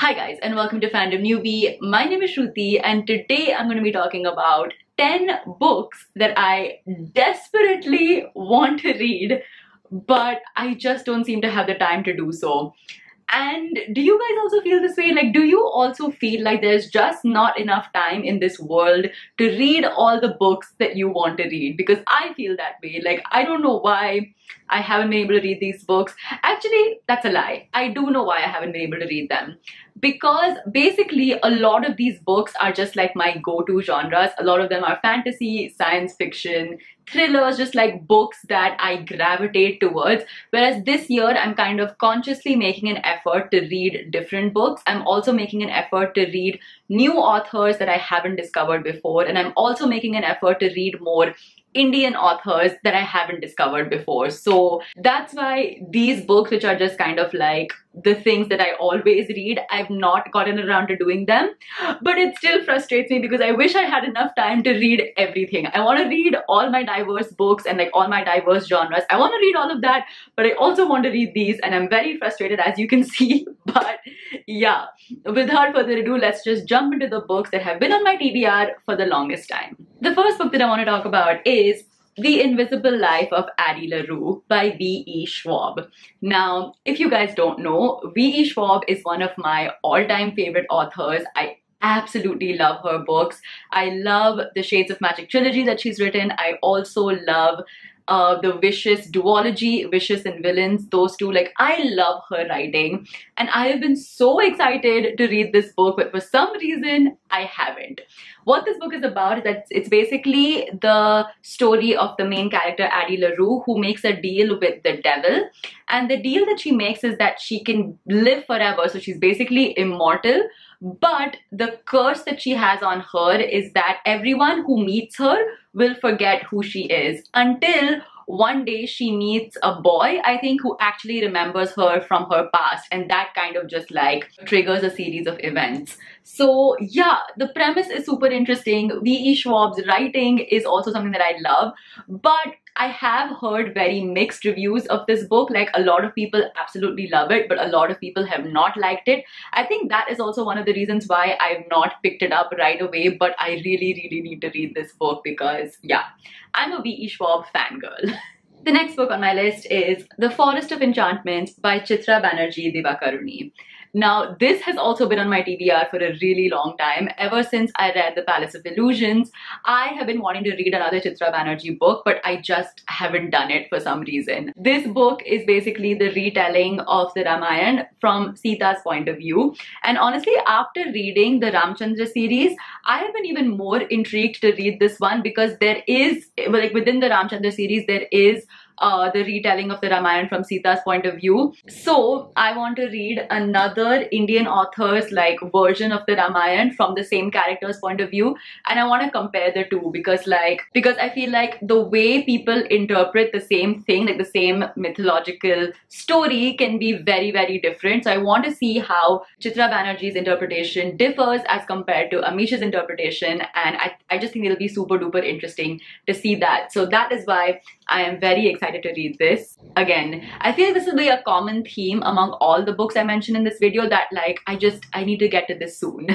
Hi guys and welcome to Fandom Newbie. My name is Shruti and today I'm going to be talking about 10 books that I desperately want to read but I just don't seem to have the time to do so. And do you guys also feel this way? Like, do you also feel like there's just not enough time in this world to read all the books that you want to read? Because I feel that way. Like, I don't know why I haven't been able to read these books. Actually, that's a lie. I do know why I haven't been able to read them. Because basically, a lot of these books are just like my go-to genres. A lot of them are fantasy, science fiction, thrillers, just like books that I gravitate towards. Whereas this year, I'm kind of consciously making an effort to read different books. I'm also making an effort to read new authors that I haven't discovered before. And I'm also making an effort to read more Indian authors that I haven't discovered before. So that's why these books, which are just kind of like the things that I always read, I've not gotten around to doing them. But it still frustrates me because I wish I had enough time to read everything. I want to read all my diverse books and like all my diverse genres. I want to read all of that, but I also want to read these and I'm very frustrated, as you can see. But yeah, without further ado, let's just jump into the books that have been on my TBR for the longest time. The first book that I want to talk about is The Invisible Life of Addie LaRue by V.E. Schwab. Now, if you guys don't know, V.E. Schwab is one of my all-time favorite authors. I absolutely love her books. I love the Shades of Magic trilogy that she's written. I also love the Vicious duology, Vicious and Villains, those two. Like, I love her writing and I have been so excited to read this book, but for some reason I haven't. What this book is about is that it's basically the story of the main character Addie LaRue, who makes a deal with the devil, and the deal that she makes is that she can live forever, so she's basically immortal. But the curse that she has on her is that everyone who meets her will forget who she is until one day she meets a boy, I think, who actually remembers her from her past, and that kind of just like triggers a series of events. So yeah, the premise is super interesting. V.E. Schwab's writing is also something that I love, but I have heard very mixed reviews of this book. Like, a lot of people absolutely love it, but a lot of people have not liked it. I think that is also one of the reasons why I've not picked it up right away, but I really need to read this book because, yeah, I'm a V.E. Schwab fangirl. The next book on my list is The Forest of Enchantments by Chitra Banerjee Divakaruni. Now, this has also been on my TBR for a really long time. Ever since I read The Palace of Illusions, I have been wanting to read another Chitra Banerjee book, but I just haven't done it for some reason. This book is basically the retelling of the Ramayana from Sita's point of view. And honestly, after reading the Ramchandra series, I have been even more intrigued to read this one because there is, like, within the Ramchandra series, there is the retelling of the Ramayana from Sita's point of view. So I want to read another Indian author's like version of the Ramayana from the same character's point of view, and I want to compare the two because I feel like the way people interpret the same thing, like the same mythological story, can be very different. So I want to see how Chitra Banerjee's interpretation differs as compared to Amish's interpretation, and I just think it'll be super duper interesting to see that. So that is why I am very excited to read this. Again, I feel like this will be a common theme among all the books I mentioned in this video, that like I need to get to this soon.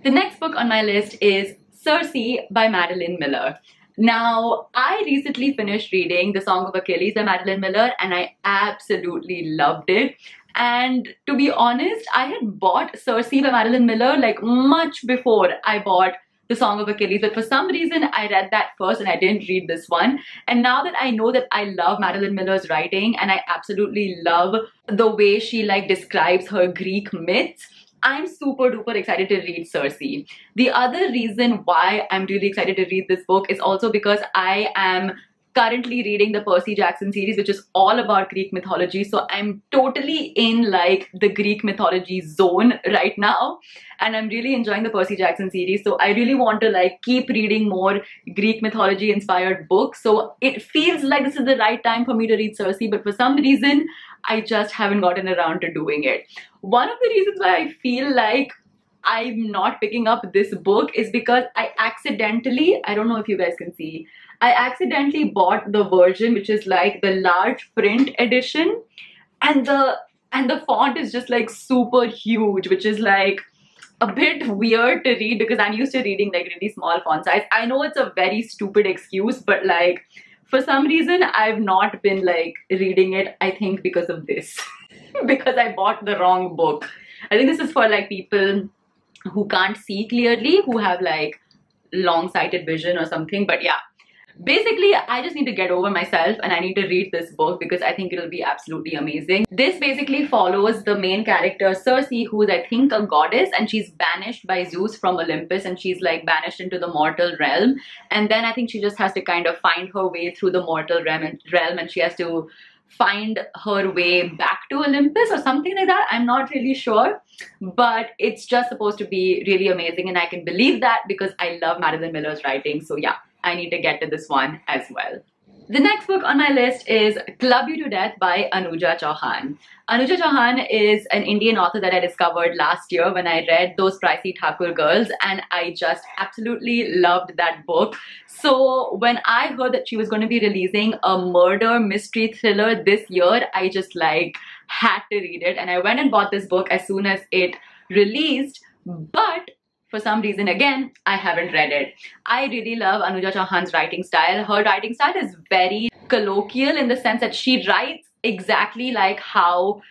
The next book on my list is Circe by Madeline Miller. Now, I recently finished reading The Song of Achilles by Madeline Miller and I absolutely loved it. And to be honest, I had bought Circe by Madeline Miller like much before I bought The Song of Achilles, but for some reason I read that first and I didn't read this one. And now that I know that I love Madeline Miller's writing and I absolutely love the way she like describes her Greek myths, I'm super duper excited to read Circe. The other reason why I'm really excited to read this book is also because I am currently reading the Percy Jackson series, which is all about Greek mythology. So I'm totally in like the Greek mythology zone right now. And I'm really enjoying the Percy Jackson series. So I really want to like keep reading more Greek mythology inspired books. So it feels like this is the right time for me to read Circe, but for some reason, I just haven't gotten around to doing it. One of the reasons why I feel like I'm not picking up this book is because I don't know if you guys can see, I accidentally bought the version which is like the large print edition, and the and the font is just like super huge, which is like a bit weird to read because I'm used to reading like really small font size. I know it's a very stupid excuse, but like for some reason I've not been like reading it, I think because of this. Because I bought the wrong book. I think this is for like people who can't see clearly, who have like long-sighted vision or something. But yeah, basically I just need to get over myself and I need to read this book because I think it'll be absolutely amazing. This basically follows the main character Circe, who is I think a goddess, and she's banished by Zeus from Olympus, and she's like banished into the mortal realm, and then I think she just has to kind of find her way through the mortal realm, and she has to find her way back to Olympus or something like that. I'm not really sure, but it's just supposed to be really amazing, and I can believe that because I love Madeline Miller's writing. So yeah, I need to get to this one as well. The next book on my list is Club You to Death by Anuja Chauhan. Anuja Chauhan is an Indian author that I discovered last year when I read Those Pricey Thakur Girls, and I just absolutely loved that book. So when I heard that she was going to be releasing a murder mystery thriller this year, I just like had to read it, and I went and bought this book as soon as it released. But for some reason, again, I haven't read it. I really love Anuja Chauhan's writing style. Her writing style is very colloquial in the sense that she writes exactly like how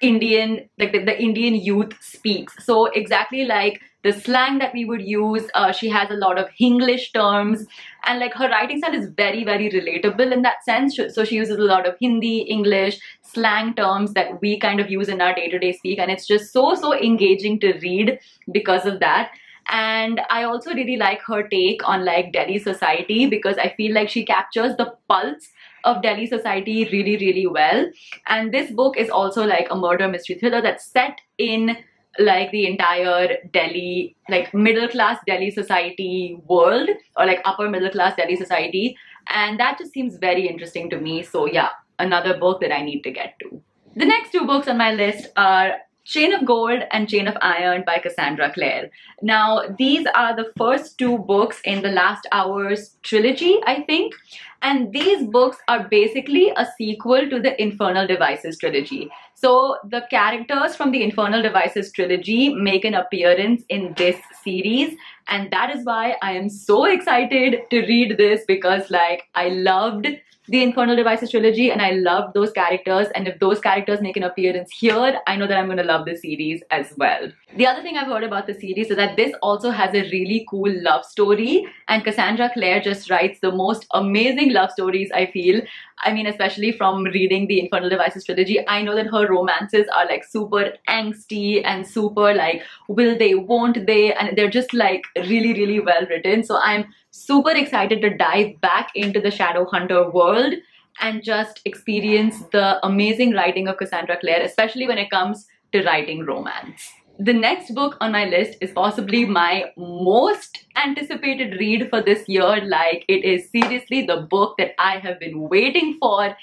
Indian, like the Indian youth speaks. So exactly like the slang that we would use. She has a lot of English terms, and like her writing style is very, very relatable in that sense. So she uses a lot of Hindi, English, slang terms that we kind of use in our day-to-day speak, and it's just so engaging to read because of that. And I also really like her take on like Delhi society because I feel like she captures the pulse of Delhi society really, really well. And this book is also like a murder mystery thriller that's set in like the entire Delhi, like middle class Delhi society world, or like upper middle class Delhi society. And that just seems very interesting to me. So yeah, another book that I need to get to. The next two books on my list are Chain of Gold and Chain of Iron by Cassandra Clare. Now, these are the first two books in the Last Hours trilogy, I think. And these books are basically a sequel to the Infernal Devices trilogy. So the characters from the Infernal Devices trilogy make an appearance in this series. And that is why I am so excited to read this, because like I loved the Infernal Devices trilogy and I loved those characters, and if those characters make an appearance here, I know that I'm going to love the series as well. The other thing I've heard about the series is that this also has a really cool love story, and Cassandra Clare just writes the most amazing love stories, I feel. I mean, especially from reading the Infernal Devices trilogy, I know that her romances are like super angsty and super like will they, won't they, and they're just like really, really well written. So I'm super excited to dive back into the Shadowhunter world and just experience the amazing writing of Cassandra Clare, especially when it comes to writing romance. The next book on my list is possibly my most anticipated read for this year. Like, it is seriously the book that I have been waiting for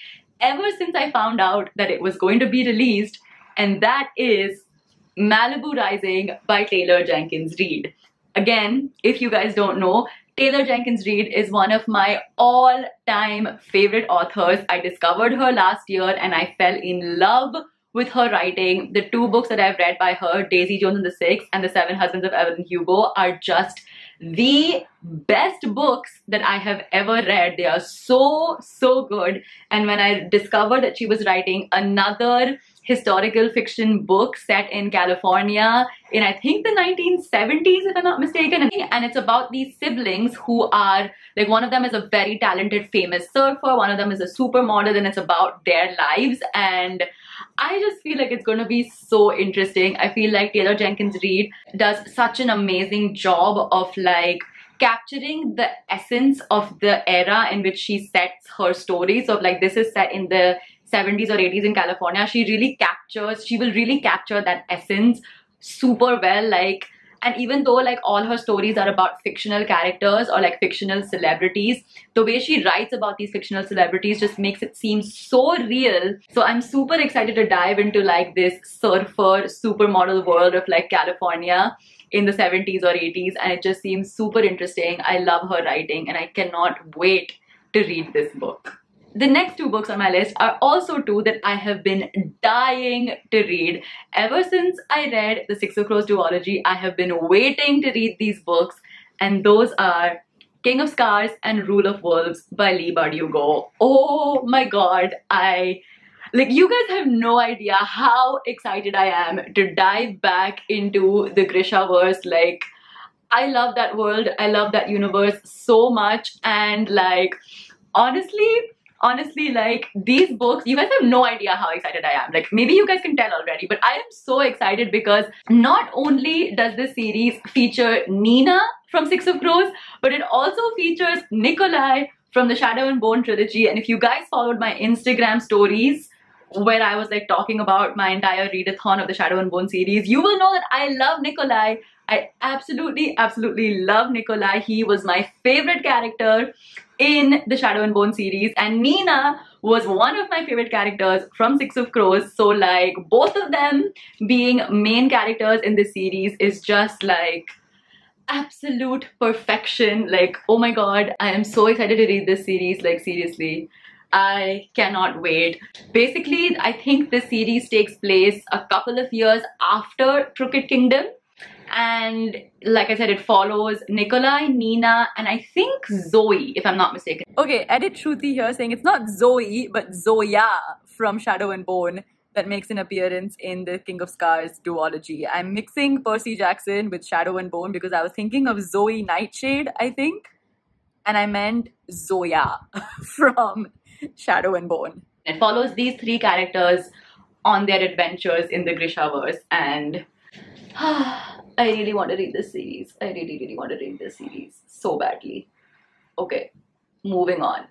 ever since I found out that it was going to be released, and that is Malibu Rising by Taylor Jenkins Reid. Again, if you guys don't know, Taylor Jenkins Reid is one of my all-time favorite authors. I discovered her last year and I fell in love with her writing. The two books that I've read by her, Daisy Jones and the Six and The Seven Husbands of Evelyn Hugo, are just the best books that I have ever read. They are so good. And when I discovered that she was writing another historical fiction book set in California in I think the 1970s, if I'm not mistaken, and it's about these siblings who are like, one of them is a very talented famous surfer, one of them is a supermodel, and it's about their lives. And I just feel like it's going to be so interesting. I feel like Taylor Jenkins Reid does such an amazing job of like capturing the essence of the era in which she sets her story. So like, this is set in the 70s or 80s in California. She will really capture that essence super well. Like, and even though like all her stories are about fictional characters or like fictional celebrities, the way she writes about these fictional celebrities just makes it seem so real. So I'm super excited to dive into like this surfer supermodel world of like California in the 70s or 80s, and it just seems super interesting. I love her writing and I cannot wait to read this book. the next two books on my list are also two that I have been dying to read. Ever since I read the Six of Crows duology, I have been waiting to read these books, and those are King of Scars and Rule of Wolves by Leigh Bardugo. Oh my god, you guys have no idea how excited I am to dive back into the Grishaverse. Like, I love that world, I love that universe so much, and like, honestly, like, these books, you guys have no idea how excited I am. Like, maybe you guys can tell already, but I am so excited because not only does this series feature Nina from Six of Crows, but it also features Nikolai from the Shadow and Bone trilogy. And if you guys followed my Instagram stories where I was like talking about my entire readathon of the Shadow and Bone series, you will know that I love Nikolai. I absolutely love Nikolai. He was my favorite character in the Shadow and Bone series, and Nina was one of my favorite characters from Six of Crows. So like, both of them being main characters in this series is just like absolute perfection. Like, oh my god, I am so excited to read this series. Like, seriously, I cannot wait. Basically, I think this series takes place a couple of years after Crooked Kingdom, and like I said, it follows Nikolai, Nina, and I think Zoe, if I'm not mistaken. Okay, edit Shruti here saying it's not Zoe but Zoya from Shadow and Bone that makes an appearance in the King of Scars duology. I'm mixing Percy Jackson with Shadow and Bone because I was thinking of Zoe Nightshade, I think, and I meant Zoya from Shadow and Bone. It follows these three characters on their adventures in the Grishaverse, and I really want to read this series. I really want to read this series so badly. Okay, moving on.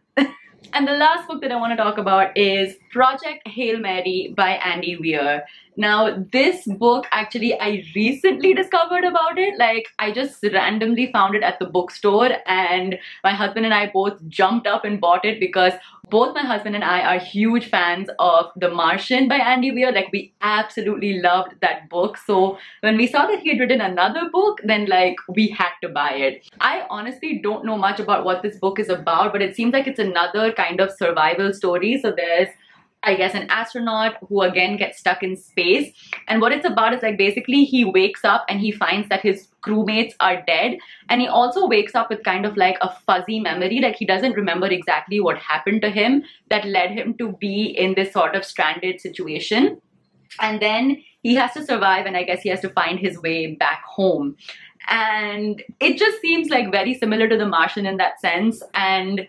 And the last book that I want to talk about is Project Hail Mary by Andy Weir. Now, this book, actually, I recently discovered about it. Like, I just randomly found it at the bookstore, and my husband and I both jumped up and bought it because both my husband and I are huge fans of The Martian by Andy Weir. Like, we absolutely loved that book. So when we saw that he had written another book, then like, we had to buy it. I honestly don't know much about what this book is about, but it seems like it's another kind of survival story. So there's, I guess, an astronaut who again gets stuck in space, and what it's about is like, basically he wakes up and he finds that his crewmates are dead, and he also wakes up with kind of like a fuzzy memory. Like, he doesn't remember exactly what happened to him that led him to be in this sort of stranded situation, and then he has to survive, and I guess he has to find his way back home. And it just seems like very similar to The Martian in that sense. And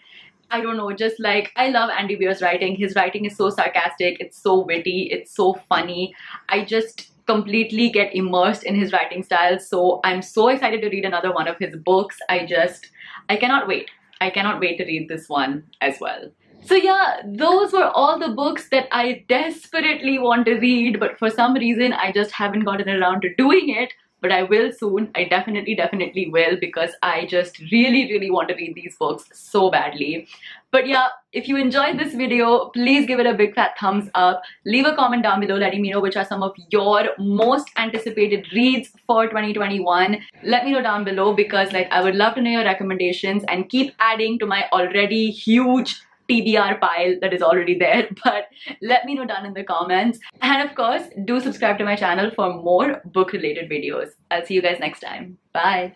I don't know, just like, I love Andy Weir's writing. His writing is so sarcastic, it's so witty, it's so funny. I just completely get immersed in his writing style. So I'm so excited to read another one of his books. I cannot wait. I cannot wait to read this one as well. So yeah, those were all the books that I desperately want to read, but for some reason I just haven't gotten around to doing it. But I will soon. I definitely will, because I just really want to read these books so badly. But yeah, if you enjoyed this video, please give it a big fat thumbs up. Leave a comment down below letting me know which are some of your most anticipated reads for 2021. Let me know down below, because like, I would love to know your recommendations and keep adding to my already huge TBR pile that is already there. But let me know down in the comments, and of course, do subscribe to my channel for more book related videos. I'll see you guys next time. Bye.